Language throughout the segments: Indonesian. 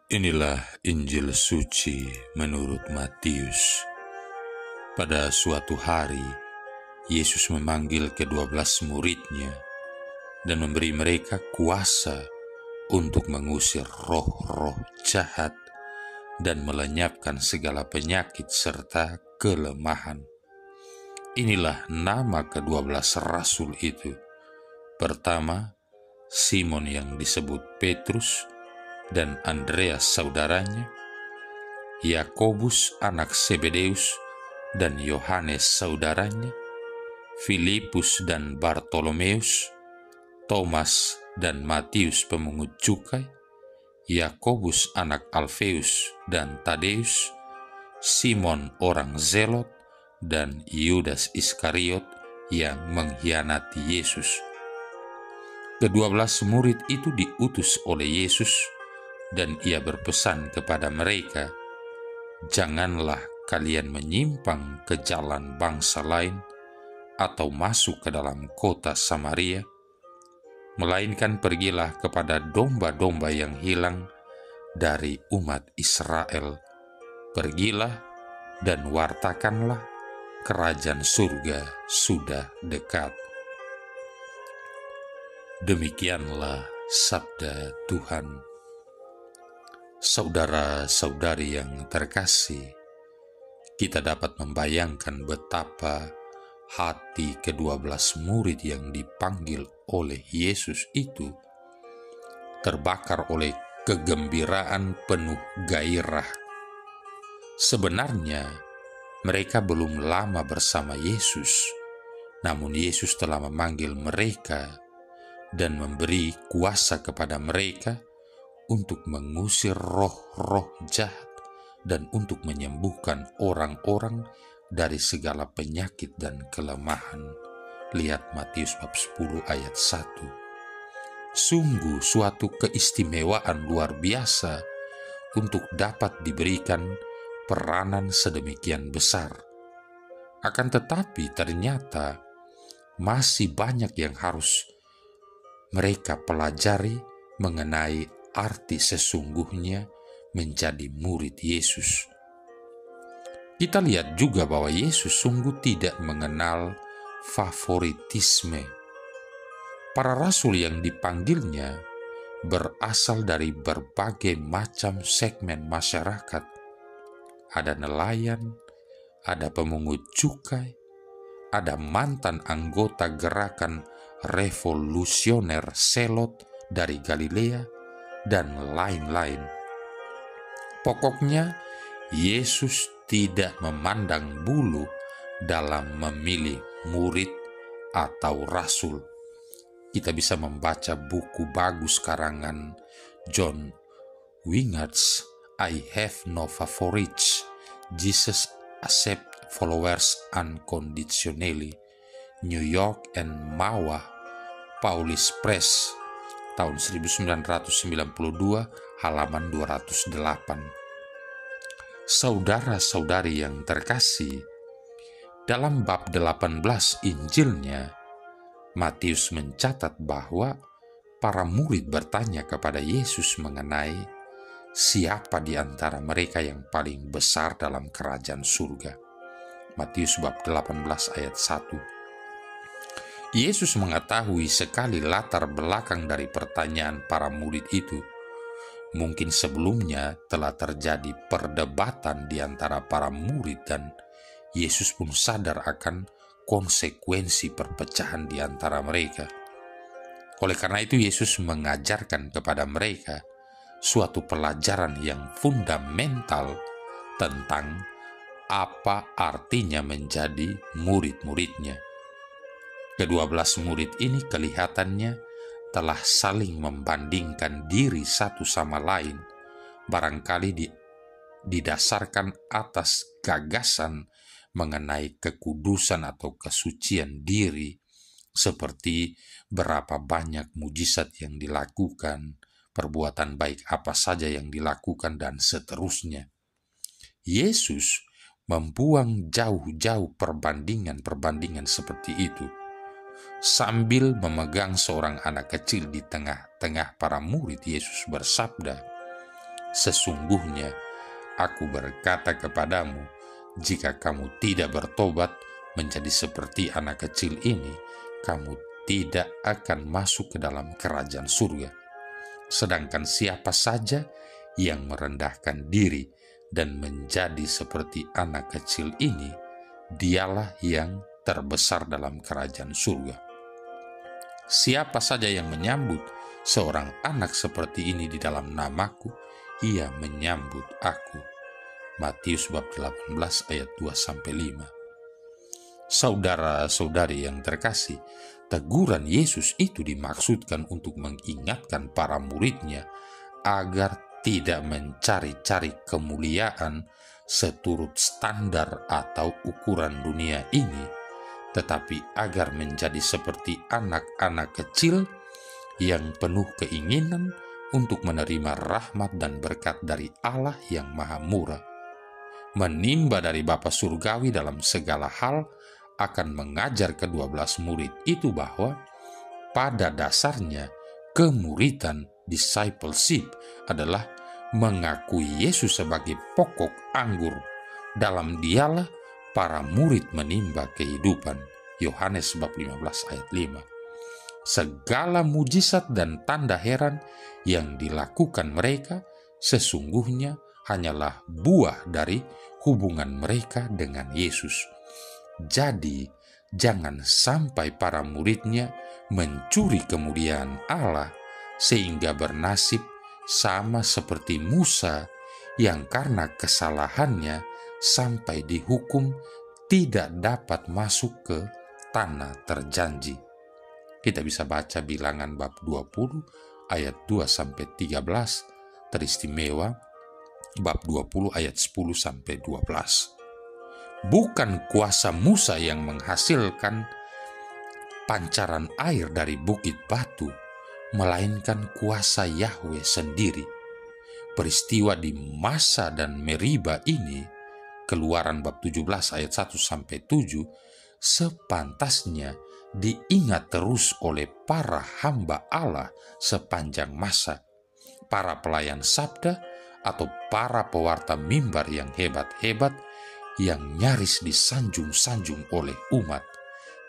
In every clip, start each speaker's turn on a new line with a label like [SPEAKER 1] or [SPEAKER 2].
[SPEAKER 1] Inilah Injil suci menurut Matius. Pada suatu hari, Yesus memanggil ke-12 muridnya dan memberi mereka kuasa untuk mengusir roh-roh jahat dan melenyapkan segala penyakit serta kelemahan. Inilah nama ke-12 rasul itu. Pertama, Simon yang disebut Petrus dan Andreas saudaranya, Yakobus anak Zebedeus dan Yohanes saudaranya, Filipus dan Bartolomeus, Thomas dan Matius pemungut cukai, Yakobus anak Alfeus dan Tadeus, Simon orang Zelot, dan Yudas Iskariot yang mengkhianati Yesus. Ke-12 murid itu diutus oleh Yesus dan ia berpesan kepada mereka, "Janganlah kalian menyimpang ke jalan bangsa lain atau masuk ke dalam kota Samaria, melainkan pergilah kepada domba-domba yang hilang dari umat Israel. Pergilah dan wartakanlah, kerajaan surga sudah dekat." Demikianlah sabda Tuhan. Saudara-saudari yang terkasih, kita dapat membayangkan betapa hati ke-12 murid yang dipanggil oleh Yesus itu terbakar oleh kegembiraan penuh gairah. Sebenarnya mereka belum lama bersama Yesus, namun Yesus telah memanggil mereka dan memberi kuasa kepada mereka untuk mengusir roh-roh jahat dan untuk menyembuhkan orang-orang dari segala penyakit dan kelemahan. Lihat Matius bab 10 ayat 1. Sungguh suatu keistimewaan luar biasa untuk dapat diberikan peranan sedemikian besar. Akan tetapi ternyata masih banyak yang harus mereka pelajari mengenai arti sesungguhnya menjadi murid Yesus. Kita lihat juga bahwa Yesus sungguh tidak mengenal favoritisme. Para rasul yang dipanggilnya berasal dari berbagai macam segmen masyarakat. Ada nelayan, ada pemungut cukai, ada mantan anggota gerakan revolusioner Zelot dari Galilea, dan lain-lain. Pokoknya, Yesus tidak memandang bulu dalam memilih murid atau rasul. Kita bisa membaca buku bagus karangan John Wingards, I Have No Favorites, Jesus Accept Followers Unconditionally, New York and Mawa, Paulis Press, tahun 1992, halaman 208. Saudara-saudari yang terkasih, dalam bab 18 Injilnya, Matius mencatat bahwa para murid bertanya kepada Yesus mengenai siapa di antara mereka yang paling besar dalam kerajaan surga. Matius bab 18 ayat 1. Yesus mengetahui sekali latar belakang dari pertanyaan para murid itu. Mungkin sebelumnya telah terjadi perdebatan di antara para murid dan Yesus pun sadar akan konsekuensi perpecahan di antara mereka. Oleh karena itu Yesus mengajarkan kepada mereka suatu pelajaran yang fundamental tentang apa artinya menjadi murid-muridnya. Ke-12 murid ini kelihatannya telah saling membandingkan diri satu sama lain, barangkali didasarkan atas gagasan mengenai kekudusan atau kesucian diri, seperti berapa banyak mujizat yang dilakukan, perbuatan baik apa saja yang dilakukan, dan seterusnya. Yesus membuang jauh-jauh perbandingan-perbandingan seperti itu. Sambil memegang seorang anak kecil di tengah-tengah para murid, Yesus bersabda, Sesungguhnya, aku berkata kepadamu, jika kamu tidak bertobat menjadi seperti anak kecil ini, kamu tidak akan masuk ke dalam kerajaan surga. Sedangkan siapa saja yang merendahkan diri dan menjadi seperti anak kecil ini, dialah yang terbesar dalam kerajaan surga. Siapa saja yang menyambut seorang anak seperti ini di dalam namaku, ia menyambut aku. Matius bab 18 ayat 2-5. Saudara-saudari yang terkasih, teguran Yesus itu dimaksudkan untuk mengingatkan para muridnya agar tidak mencari-cari kemuliaan seturut standar atau ukuran dunia ini, tetapi agar menjadi seperti anak-anak kecil yang penuh keinginan untuk menerima rahmat dan berkat dari Allah yang Maha Murah. Menimba dari Bapa Surgawi dalam segala hal akan mengajar ke-12 murid itu bahwa pada dasarnya kemuridan discipleship adalah mengakui Yesus sebagai pokok anggur. Dalam dialah para murid menimba kehidupan. Yohanes bab 15 ayat 5. Segala mujizat dan tanda heran yang dilakukan mereka sesungguhnya hanyalah buah dari hubungan mereka dengan Yesus. Jadi, jangan sampai para muridnya mencuri kemuliaan Allah sehingga bernasib sama seperti Musa yang karena kesalahannya sampai dihukum tidak dapat masuk ke tanah terjanji. Kita bisa baca Bilangan bab 20 ayat 2-13, teristimewa bab 20 ayat 10-12. Bukan kuasa Musa yang menghasilkan pancaran air dari bukit batu, melainkan kuasa Yahweh sendiri. Peristiwa di Masa dan Meriba ini, Keluaran bab 17 ayat 1-7, sepantasnya diingat terus oleh para hamba Allah sepanjang masa, para pelayan sabda atau para pewarta mimbar yang hebat-hebat yang nyaris disanjung-sanjung oleh umat.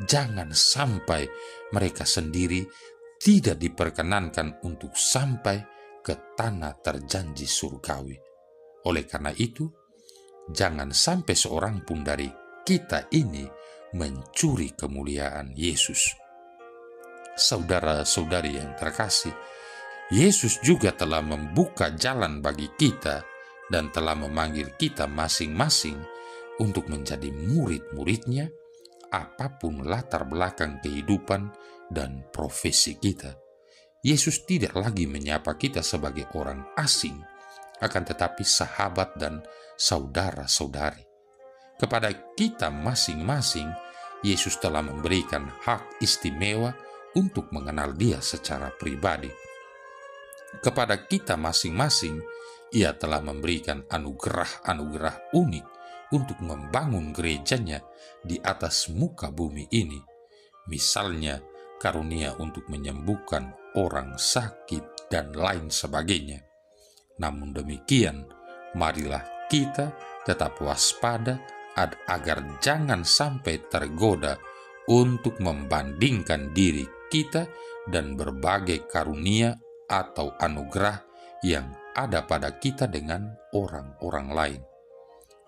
[SPEAKER 1] Jangan sampai mereka sendiri tidak diperkenankan untuk sampai ke tanah terjanji surgawi. Oleh karena itu, jangan sampai seorang pun dari kita ini mencuri kemuliaan Yesus. Saudara-saudari yang terkasih, Yesus juga telah membuka jalan bagi kita dan telah memanggil kita masing-masing untuk menjadi murid-muridnya, apapun latar belakang kehidupan dan profesi kita. Yesus tidak lagi menyapa kita sebagai orang asing, akan tetapi sahabat dan saudara-saudari. Kepada kita masing-masing, Yesus telah memberikan hak istimewa untuk mengenal Dia secara pribadi. Kepada kita masing-masing, Ia telah memberikan anugerah-anugerah unik untuk membangun gerejanya di atas muka bumi ini. Misalnya, karunia untuk menyembuhkan orang sakit dan lain sebagainya. Namun demikian, marilah kita tetap waspada agar jangan sampai tergoda untuk membandingkan diri kita dan berbagai karunia atau anugerah yang ada pada kita dengan orang-orang lain.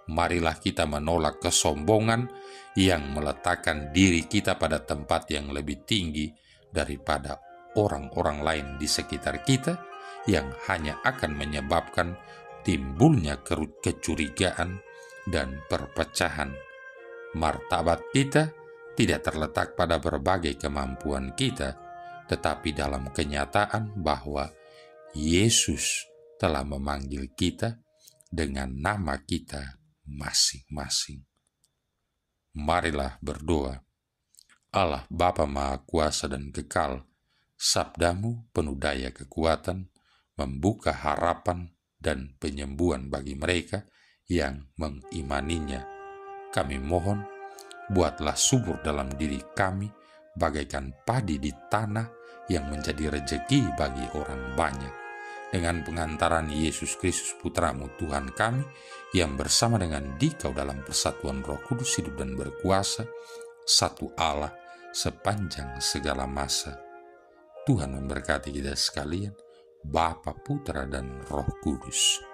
[SPEAKER 1] Marilah kita menolak kesombongan yang meletakkan diri kita pada tempat yang lebih tinggi daripada orang-orang lain di sekitar kita, yang hanya akan menyebabkan timbulnya kecurigaan dan perpecahan. Martabat kita tidak terletak pada berbagai kemampuan kita, tetapi dalam kenyataan bahwa Yesus telah memanggil kita dengan nama kita masing-masing. Marilah berdoa. Allah Bapa Maha Kuasa dan Kekal, sabdamu penuh daya kekuatan, membuka harapan dan penyembuhan bagi mereka yang mengimaninya. Kami mohon, buatlah subur dalam diri kami bagaikan padi di tanah yang menjadi rejeki bagi orang banyak. dengan pengantaran Yesus Kristus Putramu Tuhan kami, yang bersama dengan Dikau dalam persatuan Roh Kudus hidup dan berkuasa, satu Allah sepanjang segala masa. Tuhan memberkati kita sekalian, Bapa, Putra, dan Roh Kudus.